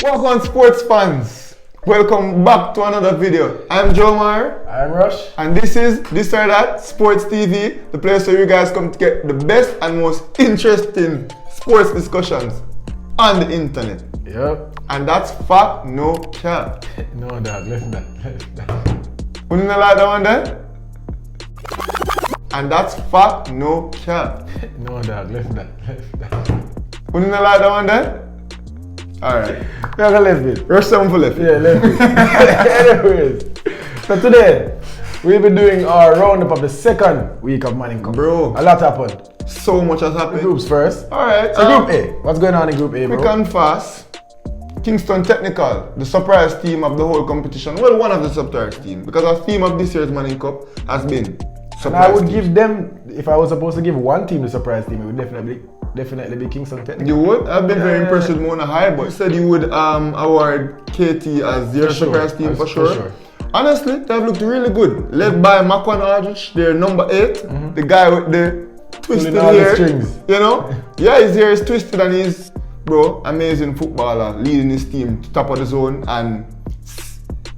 Welcome sports fans, welcome back to another video. I'm Joe Meyer. I'm Rush. And this is This or That Sports TV, the place where you guys come to get the best and most interesting sports discussions on the internet. Yep. And that's fact, no cap. No, dog, listen that. You don't like that one then? And that's fact, no cap. No, dog, listen that. You don't like that one then? Alright. We're gonna left it. Rush 7 for left. Yeah, left it. Anyways, so today we'll be doing our roundup of the second week of Manning Cup. Bro. A lot happened. So much has happened. Groups first. Alright. So Group A. What's going on in Group A, bro? Quick and fast. Kingston Technical, the surprise team of the whole competition. Well, one of the surprise teams, because our theme of this year's Manning Cup has been surprise. And I would give them, if I was supposed to give one team the surprise team, it would definitely be Kingston Technical. You would? I've been very impressed with Mona High, but you said you would award KT as your surprise team for sure. Honestly, they've looked really good. Led by Makwan Aldrich, their number 8, the guy with the twisted hair. Strings. You know? Yeah, his hair is twisted and he's, bro, amazing footballer, leading his team to top of the zone, and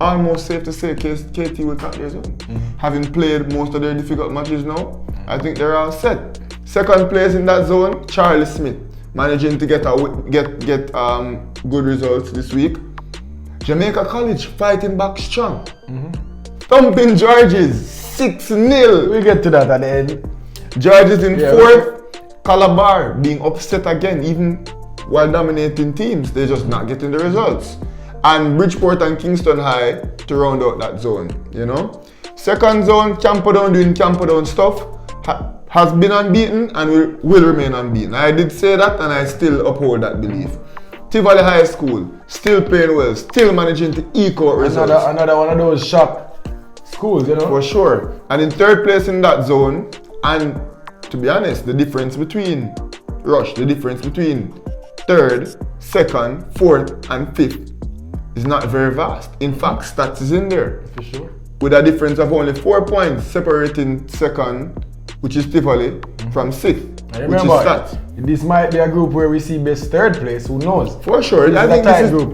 almost safe to say KT will top their zone. Having played most of their difficult matches now, I think they're all set. Second place in that zone, Charlie Smith, managing to get good results this week. Jamaica College fighting back strong. Thumping Georges 6-0. We'll get to that at the end. Georges in 4th. Calabar being upset again, even while dominating teams. They're just not getting the results. And Bridgeport and Kingston High to round out that zone, you know. Second zone, Camperdown doing Camperdown stuff. Has been unbeaten and will remain unbeaten. I did say that and I still uphold that belief. Tivoli High School, still playing well, still managing to eke out results. Another one of those shock schools, you know? For sure. And in 3rd place in that zone, and to be honest, the difference between 3rd, 2nd, 4th and 5th is not very vast. In fact, stats is in there. For sure. With a difference of only 4 points separating 2nd, which is Tivoli, from 6th, which is Stats. This might be a group where we see best 3rd place, who knows? For sure. I think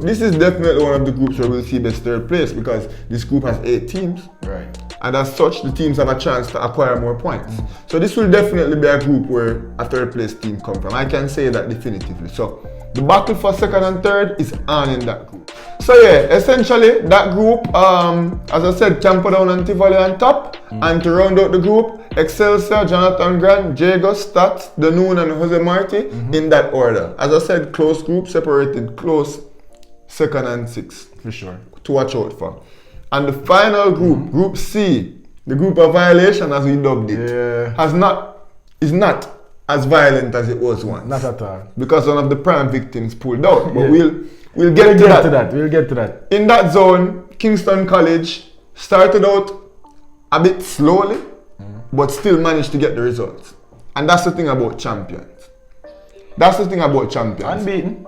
this is definitely one of the groups where we'll see best 3rd place, because this group has 8 teams. Right. And as such, the teams have a chance to acquire more points. So this will definitely be a group where a 3rd place team come from. I can say that definitively. So the battle for 2nd and 3rd is on in that group. So yeah, essentially that group, as I said, Camperdown and Tivoli on top. And to round out the group, Excelsior, Jonathan Grant, Jagos, Stats, Danoon and Jose Marti in that order. As I said, close group, separated close 2nd and 6th. For sure. To watch out for. And the final group, Group C, the group of violation as we dubbed it, is not as violent as it was once. Not at all. Because one of the prime victims pulled out. But we'll get to that. We'll get to that. In that zone, Kingston College started out a bit slowly, but still managed to get the results. And that's the thing about champions. Unbeaten.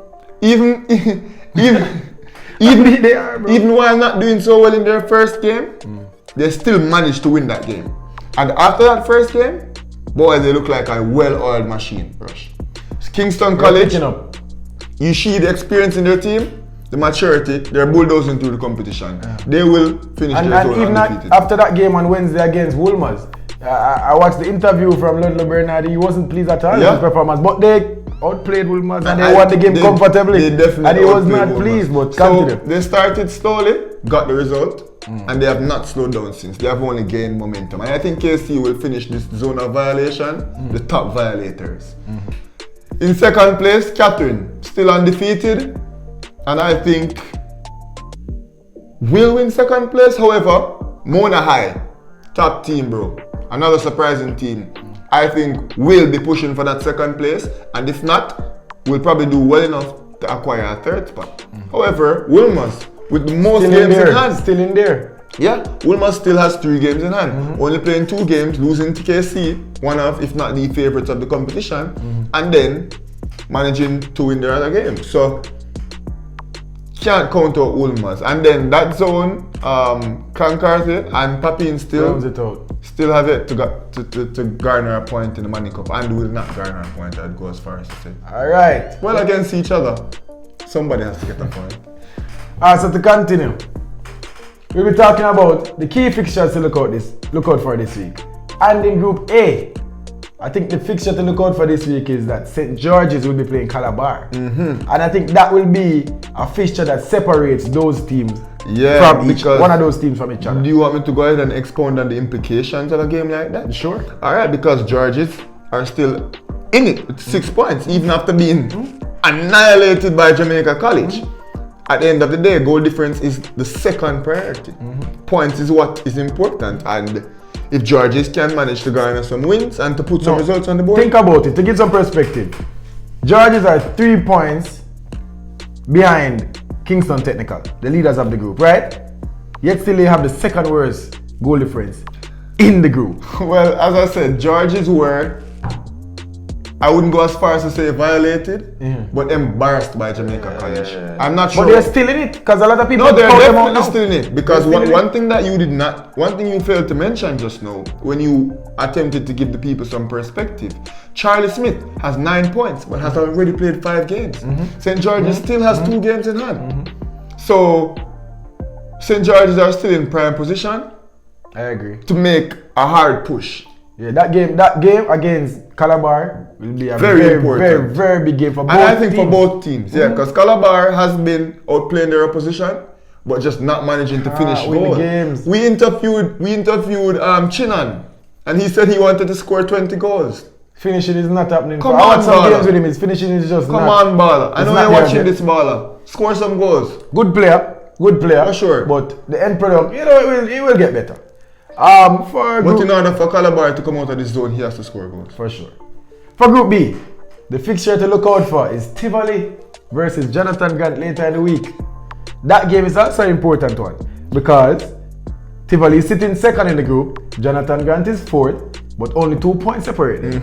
Even while not doing so well in their first game, they still managed to win that game. And after that first game, boy, they look like a well-oiled machine, Rush. Kingston College, you see the experience in their team, the maturity, they're bulldozing through the competition. They will finish their zone even undefeated. after that game on Wednesday against Wolmer's, I watched the interview from Ludlow Bernard. He wasn't pleased at all with his performance, but they outplayed Wolmer's and they won the game comfortably. And he was not pleased, but continue. They started slowly, got the result, and they have not slowed down since. They have only gained momentum. And I think KC will finish this zone of violation, the top violators. In 2nd place, Catherine, still undefeated, and I think will win 2nd place. However, Mona High, top team, bro. Another surprising team. I think will be pushing for that 2nd place, and if not, will probably do well enough to acquire a 3rd spot. However, Wilmers, with the most games in hand, still in there. Yeah, Wilmers still has 3 games in hand. Only playing 2 games, losing to KC, one of, if not the favorites of the competition, and then managing to win their other game. So can't count out Wilmers. And then that zone, Clancarthy and Papin still have it to garner a point in the Manning Cup, and will not garner a point. I'd go as far as to say. All right. Well, against each other, somebody has to get a point. So to continue, we'll be talking about the key fixtures to look out for this week. And in Group A, I think the fixture to look out for this week is that St. George's will be playing Calabar. And I think that will be a fixture that separates those teams from one of those teams from each other. Do you want me to go ahead and expound on the implications of a game like that? Sure. Alright, because George's are still in it with 6 points, even after being annihilated by Jamaica College. At the end of the day, goal difference is the second priority. Points is what is important, and if George's can manage to garner some wins and to put some results on the board. Think about it, to give some perspective. George's are 3 points behind Kingston Technical, the leaders of the group, right? Yet still they have the second worst goal difference in the group. Well, as I said, George's were, I wouldn't go as far as to say violated, but embarrassed by Jamaica College. I'm not sure. But they're still in it, because a lot of people. No, they're definitely still in it. Because one thing that you did not, one thing you failed to mention just now, when you attempted to give the people some perspective, Charlie Smith has 9 points, but has already played 5 games. St. George's still has 2 games in hand. So, St. George's are still in prime position. I agree. To make a hard push. Yeah, that game against Calabar will be a very big game for both teams. And I think for both teams, because Calabar has been outplaying their opposition, but just not managing to finish goals. Games. We interviewed Chinan, and he said he wanted to score 20 goals. Finishing is not happening. Come on, some games with him, his finishing is just Come on, baller. I know you're watching this, baller. Score some goals. Good player. For sure. But the end product, it will get better. But in order for Calabar to come out of this zone, he has to score goals. For sure. For Group B, the fixture to look out for is Tivoli versus Jonathan Grant later in the week. That game is also an important one because Tivoli is sitting second in the group, Jonathan Grant is fourth, but only 2 points separated.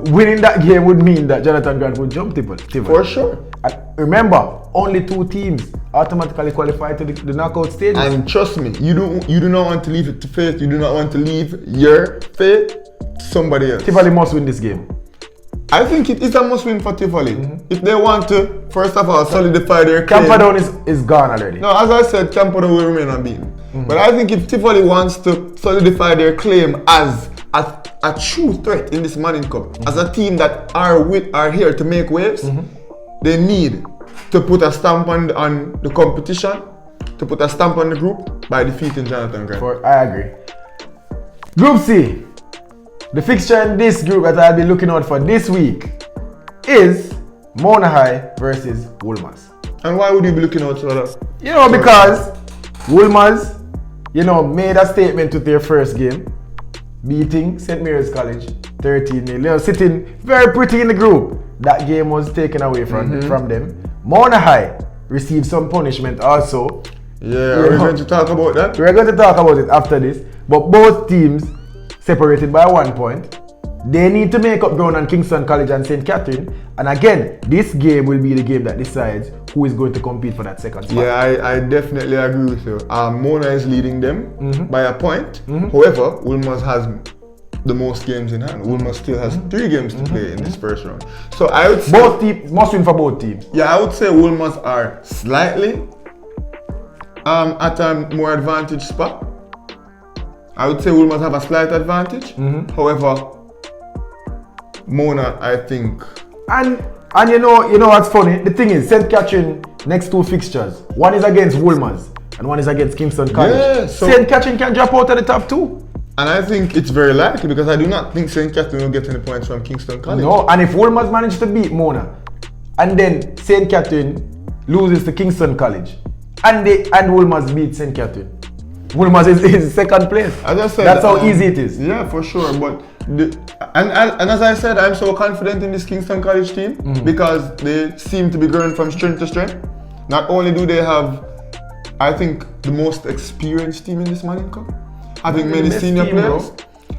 Winning that game would mean that Jonathan Grant would jump Tivoli. For sure. And remember, only 2 teams automatically qualify to the knockout stages. And trust me, you do not want to leave it to fate. You do not want to leave your fate to somebody else. Tivoli must win this game. I think it is a must win for Tivoli. If they want to, first of all, solidify their claim. Camperdown is gone already. No, as I said, Camperdown will remain unbeaten. But I think if Tivoli wants to solidify their claim as a true threat in this Manning Cup, as a team that are here to make waves, they need to put a stamp on the competition, to put a stamp on the group by defeating Jonathan Grant. I agree. Group C. The fixture in this group that I'll be looking out for this week is Mona High versus Wolmer's. And why would you be looking out for that? Because Wolmer's, made a statement with their first game, beating St. Mary's College 13-0. Sitting very pretty in the group. That game was taken away from them. Mona High received some punishment also. Yeah, we're going to talk about that. We're going to talk about it after this. But both teams separated by 1 point. They need to make up ground on Kingston College and St. Catherine. And again, this game will be the game that decides who is going to compete for that second spot. Yeah, I definitely agree with you. Mona is leading them by a point. However, Wolmer's has the most games in hand. Wolmer's still has 3 games to play in this first round. So I would say both teams must win for both teams. Yeah, I would say Wolmer's are slightly at a more advantaged spot. I would say Wolmer's have a slight advantage. However, Mona, I think. And you know what's funny? The thing is, St. Catherine next 2 fixtures. One is against Wolmer's and one is against Kingston College. Yeah, so St. Catherine can drop out of the top 2. And I think it's very likely because I do not think St. Catherine will get any points from Kingston College. No, and if Wolmer's managed to beat Mona and then St. Catherine loses to Kingston College and Wolmer's beat St. Catherine, Wolmer's is second place. As I said, that's how easy it is. Yeah, for sure. But and as I said, I'm so confident in this Kingston College team because they seem to be growing from strength to strength. Not only do they have, I think, the most experienced team in this Manning Cup, having many senior players,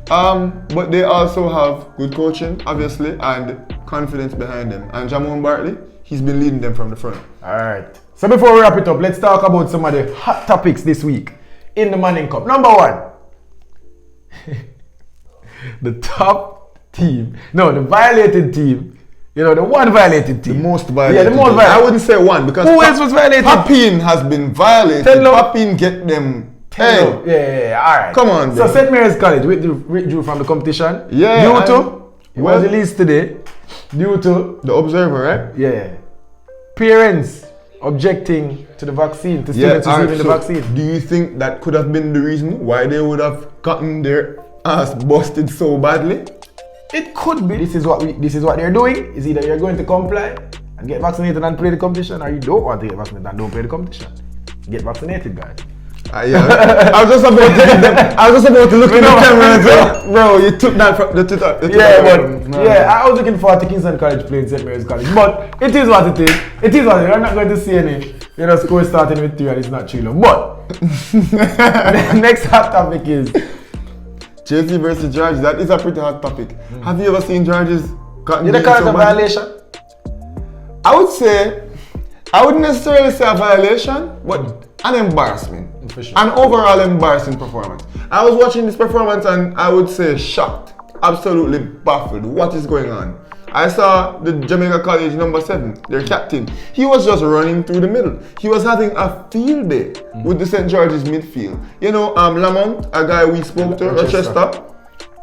but they also have good coaching, obviously, and confidence behind them. And Jamon Bartley, he's been leading them from the front. All right. So before we wrap it up, let's talk about some of the hot topics this week in the Manning Cup. Number 1, the violated team You know, the one violated team. The most violated. Yeah, the most violated. I wouldn't say one because who else was violated? Papine has been violated. Papine get them. Hey. Yeah, all right. Come on. So St. Mary's College withdrew from the competition. Yeah. Due to it was released today. Due to the Observer, right? Yeah. Parents objecting to the vaccine, to students receiving the vaccine. Do you think that could have been the reason why they would have gotten their ass busted so badly? It could be. This is what they're doing. Is either you're going to comply and get vaccinated and play the competition, or you don't want to get vaccinated and don't play the competition. Get vaccinated, guys. Yeah. I was just about to look in the camera and say, bro, you took that from the Twitter. I was looking forward to Kingston College playing St. Mary's College, but it is what it is. It is what it is. You're not going to see any score starting with 3 and it's not 3 long. But the next hot topic is JC versus George. That is a pretty hot topic. Have you ever seen George's gotten? Did they call it a violation? I wouldn't necessarily say a violation, but an embarrassment. For sure. An overall embarrassing performance. I was watching this performance and I would say shocked, absolutely baffled. What is going on? I saw the Jamaica College number 7, their captain. He was just running through the middle. He was having a field day with the St. George's midfield. You know, Lamont, a guy we spoke to, Rochester,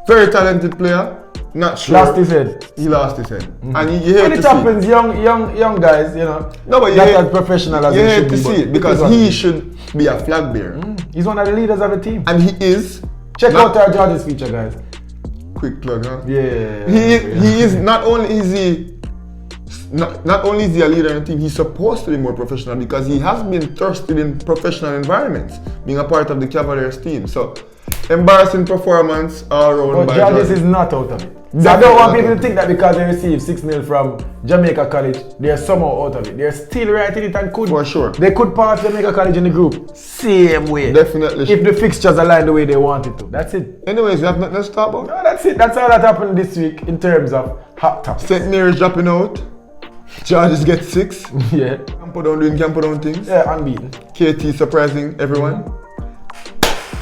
very talented player. Not sure. Lost his head. He lost his head. And you hate when it happens, young guys, you know, no, but not as professional as you he hate should to be. see it because he should be a flag bearer. He's one of the leaders of the team. And he is. Check out our George's feature, guys. Quick plug, huh? Yeah. He is not only is he a leader in the team, he's supposed to be more professional because he has been thrusted in professional environments, being a part of the Cavaliers team. So embarrassing performance all around. But Georges is not out of it. So I don't want people to think that because they received 6-0 from Jamaica College, they're somehow out of it. They're still right in it and could. For sure. They could pass Jamaica College in the group. Same way. Definitely. If the fixtures align the way they want it to. That's it. Anyways, you have nothing else to talk about? No, that's it. That's all that happened this week in terms of hot topics. St. Mary's dropping out. Georges get 6. Yeah. Campo down doing Campo down things. Yeah, unbeaten. KT surprising everyone.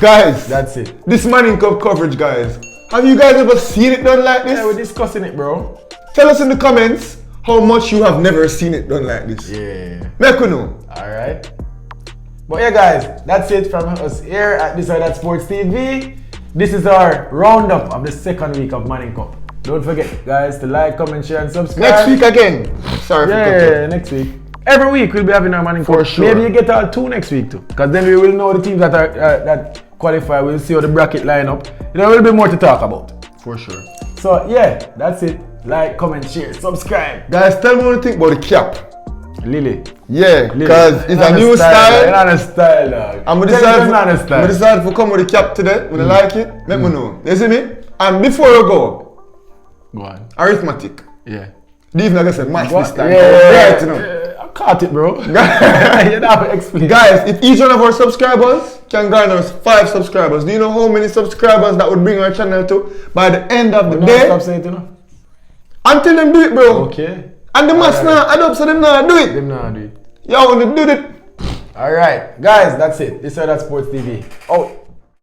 Guys. That's it. This Manning Cup coverage, guys. Have you guys ever seen it done like this? Yeah, we're discussing it, bro. Tell us in the comments how much you have never seen it done like this. Yeah. Make we know. Alright. But yeah, guys, that's it from us here at This or That Sports TV. This is our roundup of the second week of Manning Cup. Don't forget, guys, to like, comment, share, and subscribe. Next week again. Sorry for Yeah, next week. Every week we'll be having our Manning Cup. For sure. Maybe you get all 2 next week too. Because then we will know the teams that are that qualify. We'll see how the bracket line up. There will be more to talk about. For sure. So yeah, that's it. Like, comment, share, subscribe. Guys, tell me what you think about the cap. Lily. Yeah, because it's a new style. It's not a style, dog. I'm gonna decide to come with the cap today. When I like it, let me know. You see me? And before you go on. Arithmetic. Yeah. Leave like I said, match this time. I caught it, bro. You have to explain. Guys, if each one of our subscribers can garner us 5 subscribers, do you know how many subscribers that would bring our channel to by the end of the day? Stop saying it, you know? Until them do it, bro. Okay. And the mass now add up, so them now do it. Them now do it. Yo, when they do it. Alright, guys, that's it. This is That Sports TV. Out.